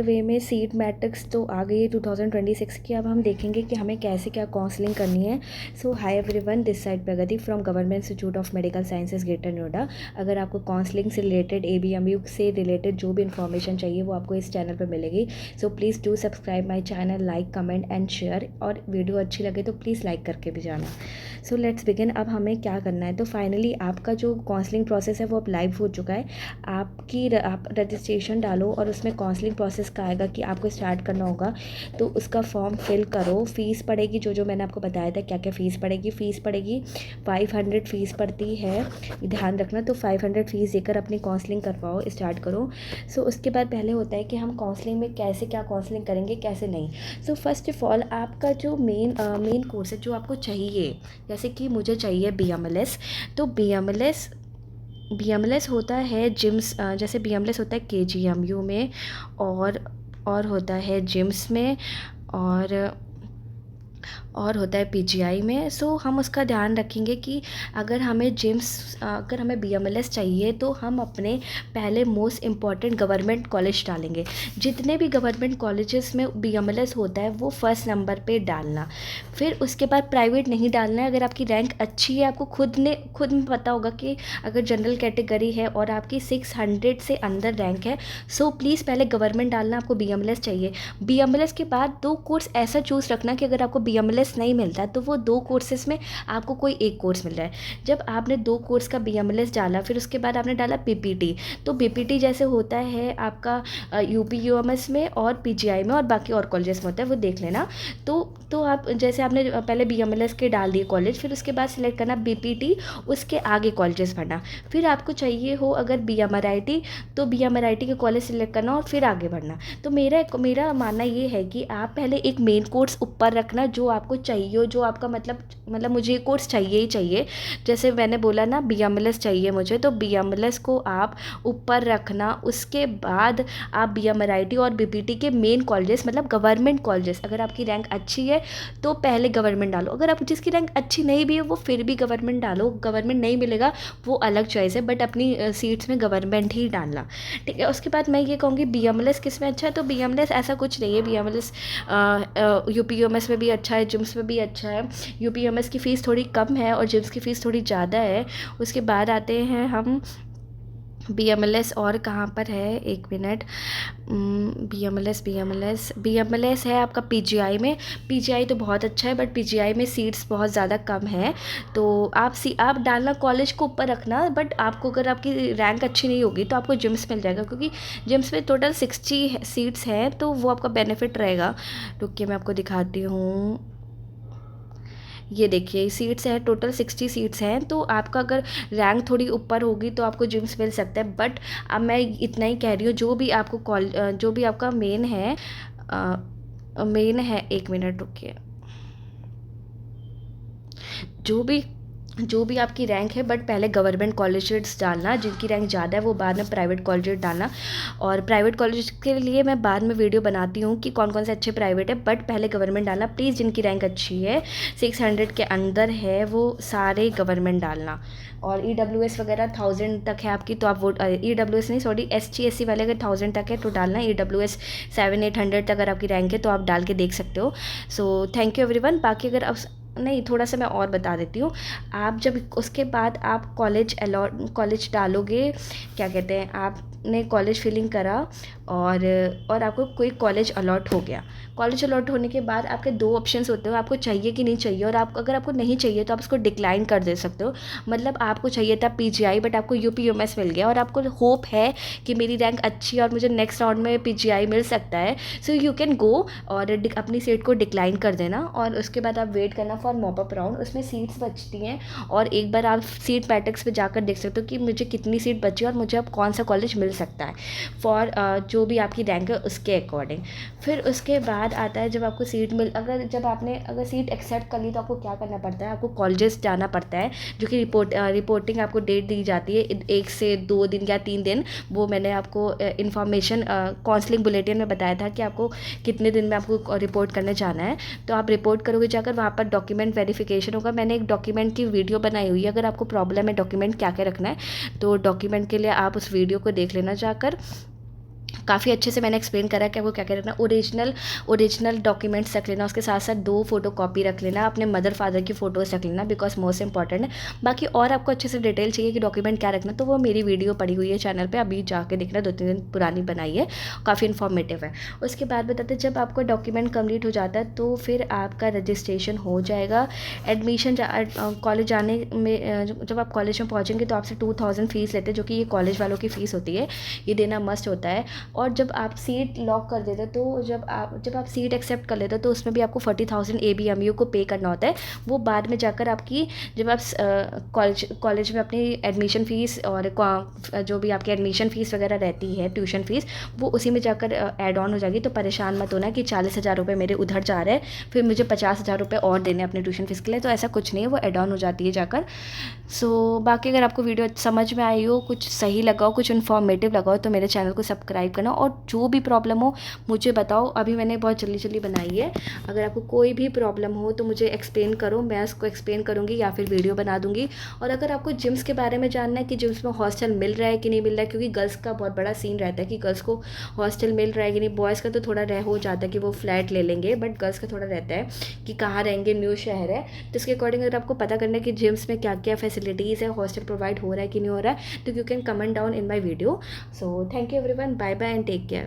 वे में seat matrix तो आ गई है 2026 की। अब हम देखेंगे कि हमें कैसे क्या काउंसलिंग करनी है। So hi everyone, this side Pragati from Government Institute of Medical Sciences Greater Noida. अगर आपको काउंसलिंग से रिलेटेड ABMU से रिलेटेड जो भी इन्फॉर्मेशन चाहिए वो आपको इस चैनल पर मिलेगी। So please do subscribe my channel, like, comment and share, और वीडियो अच्छी लगे तो प्लीज़ लाइक करके भी जाना। So let's begin. अब हमें क्या करना है, तो फाइनली आपका जो काउंसलिंग प्रोसेस है वो अब लाइव हो चुका है। आप रजिस्ट्रेशन डालो और उसमें काउंसलिंग प्रोसेस का आएगा कि आपको स्टार्ट करना होगा, तो उसका फॉर्म फिल करो। फ़ीस पड़ेगी, जो मैंने आपको बताया था क्या क्या फ़ीस पड़ेगी। फ़ीस पड़ेगी 500 फ़ीस पड़ती है, ध्यान रखना। तो 500 फ़ीस देकर अपनी काउंसलिंग करवाओ, स्टार्ट करो। सो उसके बाद पहले होता है कि हम काउंसलिंग में कैसे क्या काउंसलिंग करेंगे, कैसे नहीं। सो फर्स्ट ऑफ ऑल आपका जो मेन कोर्स है जो आपको चाहिए, जैसे कि मुझे चाहिए BMLS। तो BMLS होता है जिम्स, जैसे BMLS होता है KGMU में, और होता है जिम्स में, और होता है PGI में। सो हम उसका ध्यान रखेंगे कि अगर हमें BMLS चाहिए तो हम अपने पहले मोस्ट इम्पॉर्टेंट गवर्नमेंट कॉलेज डालेंगे। जितने भी गवर्नमेंट कॉलेजेस में BMLS होता है वो फर्स्ट नंबर पे डालना। फिर उसके बाद प्राइवेट नहीं डालना है। अगर आपकी रैंक अच्छी है, आपको खुद में पता होगा कि अगर जनरल कैटेगरी है और आपकी 600 से अंदर रैंक है, सो प्लीज़ पहले गवर्नमेंट डालना। आपको BMLS चाहिए। BMLS के बाद 2 कोर्स ऐसा चूज़ रखना कि अगर आपको BMLS नहीं मिलता तो वो 2 कोर्सेज में आपको कोई एक कोर्स मिल रहा है। जब आपने 2 कोर्स का BMLS डाला, फिर उसके बाद आपने डाला PPT। तो PPT जैसे होता है आपका UPUMS में और PGI में और बाकी और कॉलेजेस में होता है, वो देख लेना। तो आप जैसे आपने पहले BMLS के डाल दिए कॉलेज, फिर उसके बाद सिलेक्ट करना BPT, उसके आगे कॉलेजेस भरना। फिर आपको चाहिए हो अगर BMRIT, तो BMRIT के कॉलेज सिलेक्ट करना और फिर आगे बढ़ना। तो मेरा मानना ये है कि आप पहले एक मेन कोर्स ऊपर रखना जो आपको चाहिए हो, जो आपका मतलब मुझे ये कोर्स चाहिए ही चाहिए। जैसे मैंने बोला ना BMLS चाहिए मुझे, तो BMLS को आप ऊपर रखना। उसके बाद आप BMRIT और BPT के मेन कॉलेजेस, मतलब गवर्नमेंट कॉलेजेस, अगर आपकी रैंक अच्छी है तो पहले गवर्नमेंट डालो। अगर आप जिसकी रैंक अच्छी नहीं भी है वो फिर भी गवर्नमेंट डालो। गवर्नमेंट नहीं मिलेगा वो अलग चॉइस है, बट अपनी सीट्स में गवर्नमेंट ही डालना, ठीक है। उसके बाद मैं ये कहूँगी BMLS किस में अच्छा है, तो BMLS ऐसा कुछ नहीं है। BMLS UPUMS में भी अच्छा है, जिम्स में भी अच्छा है। UPUMS की फ़ीस थोड़ी कम है और जिम्स की फ़ीस थोड़ी ज़्यादा है। उसके बाद आते हैं हम BMLS, और कहाँ पर है, एक मिनट। BMLS है आपका PGI में। PGI तो बहुत अच्छा है, बट PGI में सीट्स बहुत ज़्यादा कम है। तो आप डालना कॉलेज को ऊपर रखना, बट आपको अगर आपकी रैंक अच्छी नहीं होगी तो आपको जिम्स मिल जाएगा, क्योंकि जिम्स में टोटल 60 सीट्स हैं, तो वो आपका बेनिफिट रहेगा। रुकिए मैं आपको दिखाती हूँ। ये देखिए सीट्स हैं, टोटल 60 सीट्स हैं। तो आपका अगर रैंक थोड़ी ऊपर होगी तो आपको जिम्स मिल सकता है। बट अब मैं इतना ही कह रही हूँ, जो भी आपका मेन है, एक मिनट रुकिए। जो भी आपकी रैंक है, बट पहले गवर्नमेंट कॉलेजेस डालना। जिनकी रैंक ज़्यादा है वो बाद में प्राइवेट कॉलेजेस डालना। और प्राइवेट कॉलेज के लिए मैं बाद में वीडियो बनाती हूँ कि कौन कौन से अच्छे प्राइवेट है, बट पहले गवर्नमेंट डालना प्लीज़। जिनकी रैंक अच्छी है, 600 के अंदर है, वो सारे गवर्नमेंट डालना। और EWS वगैरह 1000 तक है आपकी, तो आप वो EWS नहीं, सॉरी, ST SC वाले अगर 1000 तक है तो डालना। EWS 700-800 तक अगर आपकी रैंक है तो आप डाल के देख सकते हो। सो थैंक यू एवरीवन। बाकी अगर अब नहीं, थोड़ा सा मैं और बता देती हूँ। आप जब उसके बाद आप कॉलेज डालोगे, क्या कहते हैं, आपने कॉलेज फिलिंग करा और आपको कोई कॉलेज अलॉट हो गया। कॉलेज अलॉट होने के बाद आपके 2 ऑप्शंस होते हैं, आपको चाहिए कि नहीं चाहिए। और अगर आपको नहीं चाहिए तो आप उसको डिक्लाइन कर दे सकते हो। मतलब आपको चाहिए था PGI, बट आपको UPUMS मिल गया और आपको होप है कि मेरी रैंक अच्छी है और मुझे नेक्स्ट राउंड में PGI मिल सकता है। सो यू कैन गो और अपनी सीट को डिक्लाइन कर देना, और उसके बाद आप वेट करना फॉर मॉपअप राउंड। उसमें सीट्स बचती हैं और एक बार आप सीट मैट्रिक्स पे जाकर देख सकते हो कि मुझे कितनी सीट बची है और मुझे अब कौन सा कॉलेज मिल सकता है फॉर जो भी आपकी रैंक है उसके अकॉर्डिंग। फिर उसके बाद आता है जब आपको सीट अगर सीट एक्सेप्ट कर ली तो आपको क्या करना पड़ता है, आपको कॉलेजेस जाना पड़ता है, जो कि रिपोर्टिंग आपको डेट दी जाती है 1 से 2 दिन या 3 दिन। वो मैंने आपको इन्फॉर्मेशन काउंसलिंग बुलेटिन में बताया था कि आपको कितने दिन में आपको रिपोर्ट करने जाना है। तो आप रिपोर्ट करोगे जाकर, वहाँ पर डॉक्यूमेंट वेरिफिकेशन होगा। मैंने एक डॉक्यूमेंट की वीडियो बनाई हुई है, अगर आपको प्रॉब्लम है डॉक्यूमेंट क्या क्या रखना है तो डॉक्यूमेंट के लिए आप उस वीडियो को देख लेना जाकर। काफ़ी अच्छे से मैंने एक्सप्लेन करा कि आपको क्या क्या रखना। ओरिजिनल डॉक्यूमेंट्स रख लेना, उसके साथ साथ 2 फ़ोटो कॉपी रख लेना, अपने मदर फादर की फ़ोटोज़ रख लेना बिकॉज मोस्ट इंपॉर्टेंट है। बाकी और आपको अच्छे से डिटेल चाहिए कि डॉक्यूमेंट क्या रखना, तो वो मेरी वीडियो पड़ी हुई है चैनल पे, अभी जाके देखना, 2-3 दिन पुरानी बनाई है, काफ़ी इन्फॉर्मेटिव है। उसके बाद बताते हैं, जब आपका डॉक्यूमेंट कंप्लीट हो जाता है तो फिर आपका रजिस्ट्रेशन हो जाएगा। एडमिशन कॉलेज जाने में जब आप कॉलेज में पहुँचेंगे तो आपसे 2000 फ़ीस लेते हैं, जो कि ये कॉलेज वालों की फ़ीस होती है, ये देना मस्ट होता है। और जब आप सीट लॉक कर देते हो, तो जब आप सीट एक्सेप्ट कर लेते हो तो उसमें भी आपको 40,000 ABMU को पे करना होता है। वो बाद में जाकर आपकी, जब आप कॉलेज में अपनी एडमिशन फ़ीस और जो भी आपकी एडमिशन फ़ीस वगैरह रहती है, ट्यूशन फ़ीस, वो उसी में जाकर ऐड ऑन हो जाएगी। तो परेशान मत होना कि 40,000 रुपये मेरे उधर जा रहे हैं, फिर मुझे 50,000 रुपये और देने अपने ट्यूशन फ़ीस के लिए, तो ऐसा कुछ नहीं है, वो ऐड ऑन हो जाती है जाकर। बाकी अगर आपको वीडियो समझ में आई हो, कुछ सही लगा हो, कुछ इन्फॉर्मेटिव लगा हो, तो मेरे चैनल को सब्सक्राइब करना, और जो भी प्रॉब्लम हो मुझे बताओ। अभी मैंने बहुत जल्दी जल्दी बनाई है। अगर आपको कोई भी प्रॉब्लम हो तो मुझे एक्सप्लेन करो, मैं उसको एक्सप्लेन करूँगी या फिर वीडियो बना दूँगी। और अगर आपको जिम्स के बारे में जानना है कि जिम्स में हॉस्टल मिल रहा है कि नहीं मिल रहा है, क्योंकि गर्ल्स का बहुत बड़ा सीन रहता है कि गर्ल्स को हॉस्टल मिल रहा है कि नहीं, बॉयज़ का तो थोड़ा रह हो जाता है कि वो फ्लैट ले लेंगे, बट गर्ल्स का थोड़ा रहता है कि कहाँ रहेंगे, न्यू शहर है, तो इसके अकॉर्डिंग अगर आपको पता करना है कि जिम्स में क्या क्या फैसिलिटीज़ है, हॉस्टल प्रोवाइड हो रहा है कि नहीं हो रहा है, तो you can comment down in my video. So thank you everyone, bye bye and take care.